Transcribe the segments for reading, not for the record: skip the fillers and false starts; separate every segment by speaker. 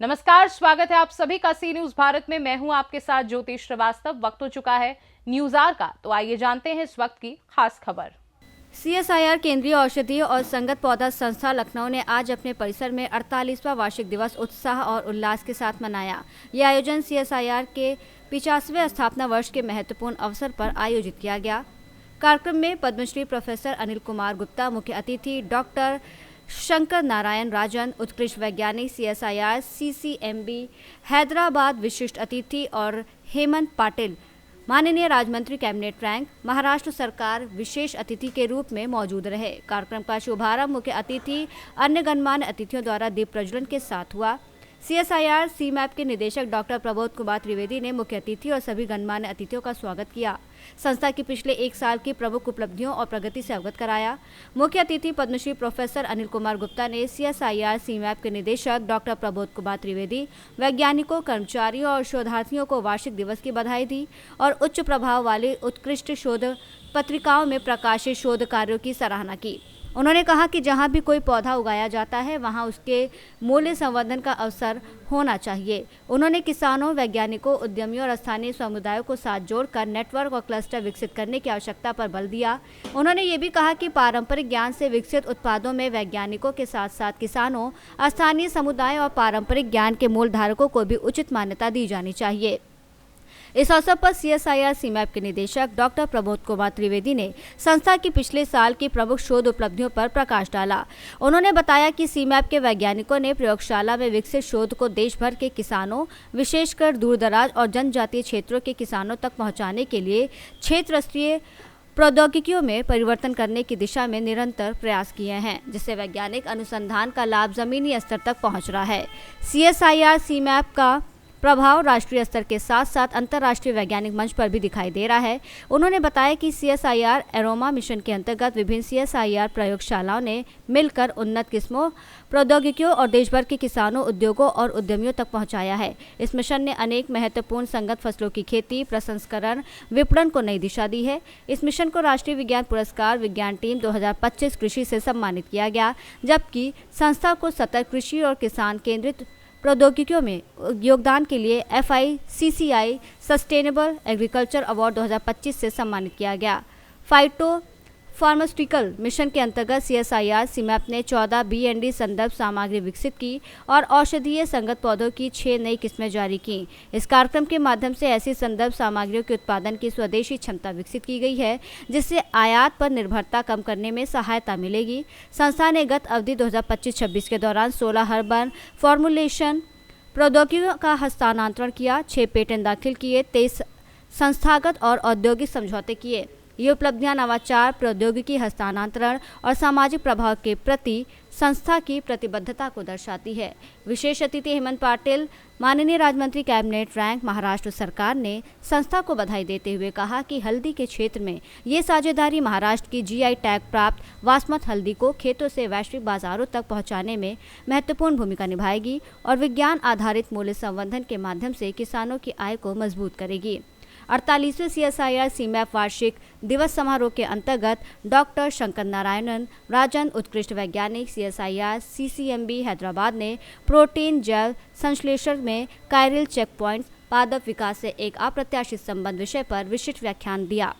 Speaker 1: नमस्कार, स्वागत है आप सभी का सी न्यूज भारत में। मैं हूं आपके साथ ज्योति श्रीवास्तव। वक्त हो चुका है न्यूज आवर का, तो आइए जानते हैं इस वक्त की खास खबर।
Speaker 2: CSIR केंद्रीय औषधीय और संगत पौधा संस्था लखनऊ ने आज अपने परिसर में 48वां वार्षिक दिवस उत्साह और उल्लास के साथ मनाया। यह आयोजन CSIR के 50वें स्थापना वर्ष के महत्वपूर्ण अवसर पर आयोजित किया गया। कार्यक्रम में पद्मश्री प्रोफेसर अनिल कुमार गुप्ता, मुख्य अतिथि डॉक्टर शंकर नारायण राजन, उत्कृष्ट वैज्ञानिक CSIR CCMB हैदराबाद विशिष्ट अतिथि, और हेमंत पाटिल, माननीय राज्य मंत्री कैबिनेट रैंक, महाराष्ट्र सरकार विशेष अतिथि के रूप में मौजूद रहे। कार्यक्रम का शुभारंभ मुख्य अतिथि अन्य गणमान्य अतिथियों द्वारा दीप प्रज्वलन के साथ हुआ। CSIR CMAP के निदेशक डॉक्टर प्रबोध कुमार त्रिवेदी ने मुख्य अतिथि और सभी गणमान्य अतिथियों का स्वागत किया। संस्था की पिछले 1 साल की प्रमुख उपलब्धियों और प्रगति से अवगत कराया। मुख्य अतिथि पद्मश्री प्रोफेसर अनिल कुमार गुप्ता ने CSIR CMAP के निदेशक डॉक्टर प्रबोध कुमार त्रिवेदी, वैज्ञानिकों, कर्मचारियों और शोधार्थियों को वार्षिक दिवस की बधाई दी और उच्च प्रभाव वाली उत्कृष्ट शोध पत्रिकाओं में प्रकाशित शोध कार्यों की सराहना की। उन्होंने कहा कि जहां भी कोई पौधा उगाया जाता है वहां उसके मूल्य संवर्धन का अवसर होना चाहिए। उन्होंने किसानों, वैज्ञानिकों, उद्यमियों और स्थानीय समुदायों को साथ जोड़कर नेटवर्क और क्लस्टर विकसित करने की आवश्यकता पर बल दिया। उन्होंने ये भी कहा कि पारंपरिक ज्ञान से विकसित उत्पादों में वैज्ञानिकों के साथ साथ किसानों, स्थानीय समुदाय और पारंपरिक ज्ञान के मूल धारकों को भी उचित मान्यता दी जानी चाहिए। इस अवसर पर CSIR CMAP के निदेशक डॉक्टर प्रबोध कुमार त्रिवेदी ने संस्था की पिछले साल की प्रमुख शोध उपलब्धियों पर प्रकाश डाला। उन्होंने बताया कि CMAP के वैज्ञानिकों ने प्रयोगशाला में विकसित शोध को देश भर के किसानों, विशेषकर दूरदराज और जनजातीय क्षेत्रों के किसानों तक पहुंचाने के लिए क्षेत्र स्तरीय प्रौद्योगिकियों में परिवर्तन करने की दिशा में निरंतर प्रयास किए हैं, जिससे वैज्ञानिक अनुसंधान का लाभ जमीनी स्तर तक पहुँच रहा है। CSIR CMAP का प्रभाव राष्ट्रीय स्तर के साथ साथ अंतर्राष्ट्रीय वैज्ञानिक मंच पर भी दिखाई दे रहा है। उन्होंने बताया कि CSIR एरोमा मिशन के अंतर्गत विभिन्न CSIR प्रयोगशालाओं ने मिलकर उन्नत किस्मों, प्रौद्योगिकियों और देश भर के किसानों, उद्योगों और उद्यमियों तक पहुंचाया है। इस मिशन ने अनेक महत्वपूर्ण संगत फसलों की खेती, प्रसंस्करण, विपणन को नई दिशा दी है। इस मिशन को राष्ट्रीय विज्ञान पुरस्कार विज्ञान टीम 2025 कृषि से सम्मानित किया गया, जबकि संस्था को सतत कृषि और किसान केंद्रित प्रौद्योगिकियों में योगदान के लिए FICCI सस्टेनेबल एग्रीकल्चर अवार्ड 2025 से सम्मानित किया गया। फाइटो फार्मास्यूटिकल मिशन के अंतर्गत CSIR CMAP ने 14 BND संदर्भ सामग्री विकसित की और औषधीय संगत पौधों की 6 नई किस्में जारी की। इस कार्यक्रम के माध्यम से ऐसी संदर्भ सामग्रियों के उत्पादन की स्वदेशी क्षमता विकसित की गई है, जिससे आयात पर निर्भरता कम करने में सहायता मिलेगी। संस्था ने गत अवधि 2025-26 के दौरान 16 हर्बल फॉर्मुलेशन प्रौद्योगिकियों का हस्तांतरण किया, 6 पेटेंट दाखिल किए, 23 संस्थागत और औद्योगिक समझौते किए। ये उपलब्धियां नवाचार, प्रौद्योगिकी हस्तांतरण और सामाजिक प्रभाव के प्रति संस्था की प्रतिबद्धता को दर्शाती है। विशेष अतिथि हेमंत पाटिल, माननीय राज्य मंत्री कैबिनेट रैंक, महाराष्ट्र सरकार ने संस्था को बधाई देते हुए कहा कि हल्दी के क्षेत्र में ये साझेदारी महाराष्ट्र की GI टैग प्राप्त बासमती हल्दी को खेतों से वैश्विक बाजारों तक पहुंचाने में महत्वपूर्ण भूमिका निभाएगी और विज्ञान आधारित मूल्य संवर्धन के माध्यम से किसानों की आय को मजबूत करेगी। 48वें CSIR CMAP वार्षिक दिवस समारोह के अंतर्गत डॉक्टर शंकर नारायणन राजन, उत्कृष्ट वैज्ञानिक CSIR CCMB हैदराबाद ने प्रोटीन जैव संश्लेषण में कायरल चेक पॉइंट पादप विकास से एक अप्रत्याशित संबंध विषय पर विशिष्ट व्याख्यान दिया।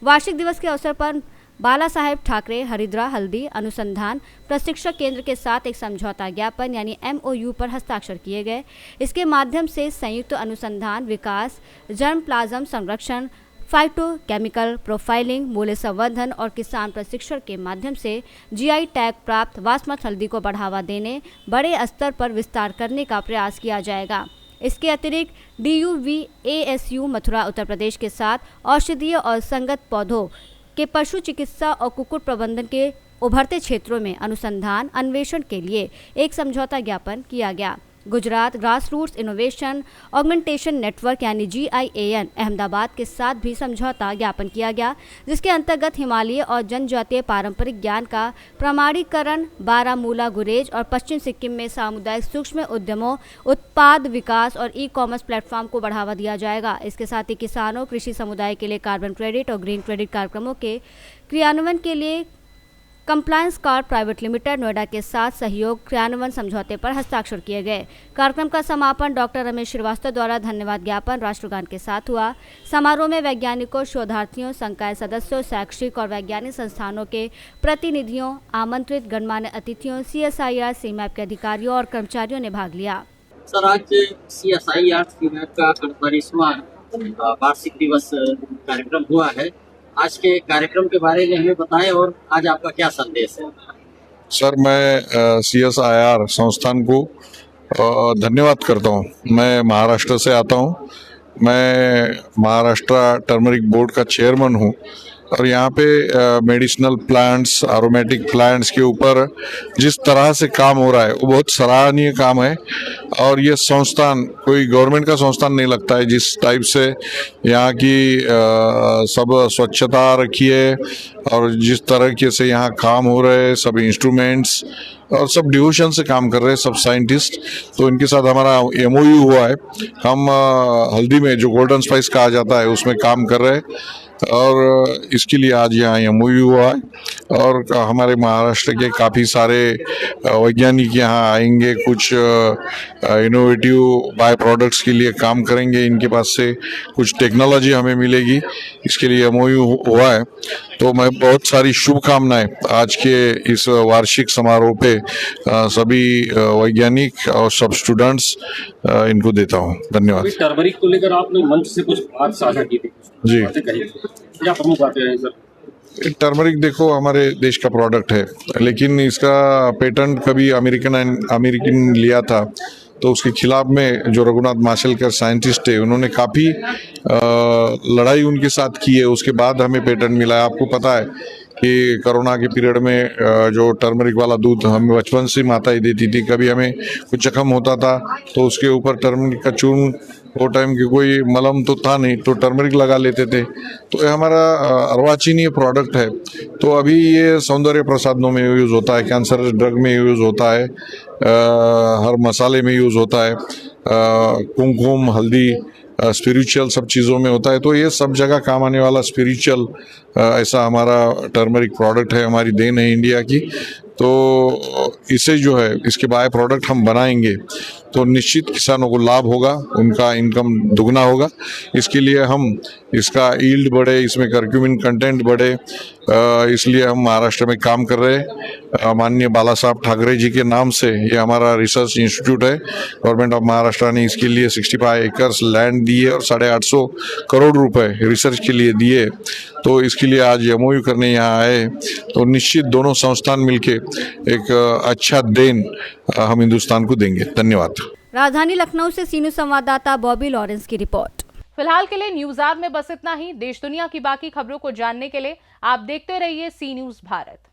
Speaker 2: वार्षिक दिवस के अवसर पर बाला साहेब ठाकरे हरिद्रा हल्दी अनुसंधान प्रशिक्षण केंद्र के साथ एक समझौता ज्ञापन यानी MOU पर हस्ताक्षर किए गए। इसके माध्यम से संयुक्त अनुसंधान, विकास, जर्म प्लाज्म संरक्षण, फाइटोकेमिकल प्रोफाइलिंग, मूल्य संवर्धन और किसान प्रशिक्षण के माध्यम से GI टैग प्राप्त बासमती हल्दी को बढ़ावा देने, बड़े स्तर पर विस्तार करने का प्रयास किया जाएगा। इसके अतिरिक्त DUV-ASU मथुरा उत्तर प्रदेश के साथ औषधीय और संगत पौधों के पशु चिकित्सा और कुक्कुट प्रबंधन के उभरते क्षेत्रों में अनुसंधान अन्वेषण के लिए एक समझौता ज्ञापन किया गया। Gujarat grass roots innovation augmentation network यानी GIAN अहमदाबाद के साथ भी समझौता ज्ञापन किया गया, जिसके अंतर्गत हिमालय और जनजातीय पारंपरिक ज्ञान का प्रमाणीकरण बारामूला, गुरेज और पश्चिम सिक्किम में सामुदायिक सूक्ष्म उद्यमों, उत्पाद विकास और ई-कॉमर्स प्लेटफॉर्म को बढ़ावा दिया जाएगा। इसके साथ ही किसानों, कृषि समुदाय के लिए कार्बन क्रेडिट और ग्रीन क्रेडिट कार्यक्रमों के क्रियान्वयन के लिए compliance card private limited Noida के साथ सहयोग क्रियान्वयन समझौते पर हस्ताक्षर किए गए। कार्यक्रम का समापन डॉक्टर रमेश श्रीवास्तव द्वारा धन्यवाद ज्ञापन राष्ट्रगान के साथ हुआ। समारोह में वैज्ञानिकों, शोधार्थियों, संकाय सदस्यों, शैक्षिक और वैज्ञानिक संस्थानों के प्रतिनिधियों, आमंत्रित गणमान्य अतिथियों, CSIR सीमैप के अधिकारियों और कर्मचारियों ने भाग लिया।
Speaker 3: सर, आज CSIR सीमैप का 48वां वार्षिक दिवस कार्यक्रम हुआ है। आज के कार्यक्रम के बारे में हमें बताएं और आज आपका क्या संदेश है?
Speaker 4: सर, मैं CSIR संस्थान को धन्यवाद करता हूँ। मैं महाराष्ट्र से आता हूँ। मैं महाराष्ट्र टर्मरिक बोर्ड का चेयरमैन हूँ और यहाँ पे मेडिसिनल प्लांट्स, एरोमेटिक प्लांट्स के ऊपर जिस तरह से काम हो रहा है वो बहुत सराहनीय काम है। और ये संस्थान कोई गवर्नमेंट का संस्थान नहीं लगता है। जिस टाइप से यहाँ की सब स्वच्छता रखी है और जिस तरीके से यहाँ काम हो रहे हैं, सब इंस्ट्रूमेंट्स और सब डिवोशन से काम कर रहे हैं सब साइंटिस्ट, तो इनके साथ हमारा MOU हुआ है। हम हल्दी में जो गोल्डन स्पाइस कहा जाता है उसमें काम कर रहे हैं और इसके लिए आज यहाँ MOU हुआ है। और हमारे महाराष्ट्र के काफ़ी सारे वैज्ञानिक यहाँ आएंगे, कुछ इनोवेटिव बाय प्रोडक्ट्स के लिए काम करेंगे। इनके पास से कुछ टेक्नोलॉजी हमें मिलेगी, इसके लिए MOU हुआ है। तो मैं बहुत सारी शुभकामनाएं आज के इस वार्षिक समारोह पे सभी वैज्ञानिक और सब स्टूडेंट्स इनको देता हूँ। धन्यवाद।
Speaker 3: टर्मरिक को लेकर आपने मंच से कुछ बात साझा की थी
Speaker 4: जी,
Speaker 3: क्या प्रमुख बातें हैं सर?
Speaker 4: टर्मरिक देखो हमारे देश का प्रोडक्ट है, लेकिन इसका पेटेंट कभी अमेरिकन लिया था, तो उसके खिलाफ में जो रघुनाथ माशेलकर साइंटिस्ट है उन्होंने काफ़ी लड़ाई उनके साथ की है। उसके बाद हमें पेटेंट मिला है। आपको पता है कि कोरोना के पीरियड में जो टर्मरिक वाला दूध हमें बचपन से माताएं देती थी, कभी हमें कुछ जख्म होता था तो उसके ऊपर टर्मरिक का चूर्ण, वो टाइम के कोई मलम तो था नहीं तो टर्मरिक लगा लेते थे। तो ये हमारा अर्वाचीनीय प्रोडक्ट है। तो अभी ये सौंदर्य प्रसाधनों में यूज़ होता है, कैंसर ड्रग में यूज़ होता है, हर मसाले में यूज़ होता है, कुमकुम, हल्दी, स्पिरिचुअल सब चीज़ों में होता है। तो ये सब जगह काम आने वाला स्पिरिचुअल ऐसा हमारा टर्मरिक प्रोडक्ट है, हमारी देन है इंडिया की। तो इसे जो है इसके बाय प्रोडक्ट हम बनाएंगे तो निश्चित किसानों को लाभ होगा, उनका इनकम दुगना होगा। इसके लिए हम इसका यील्ड बढ़े, इसमें कर्क्यूमिन कंटेंट बढ़े, इसलिए हम महाराष्ट्र में काम कर रहे हैं। माननीय बाला साहब ठाकरे जी के नाम से ये हमारा रिसर्च इंस्टीट्यूट है। गवर्नमेंट ऑफ महाराष्ट्र ने इसके लिए 65 एकर्स लैंड दिए और 850 करोड़ रुपए रिसर्च के लिए दिए। तो इसके लिए आज MOU करने यहाँ आए, तो निश्चित दोनों संस्थान मिलके एक अच्छा देन हम हिंदुस्तान को देंगे। धन्यवाद।
Speaker 2: राजधानी लखनऊ से सीनू संवाददाता बॉबी लॉरेंस की रिपोर्ट।
Speaker 1: फिलहाल के लिए न्यूज़ आवर में बस इतना ही। देश दुनिया की बाकी खबरों को जानने के लिए आप देखते रहिए C न्यूज़ भारत।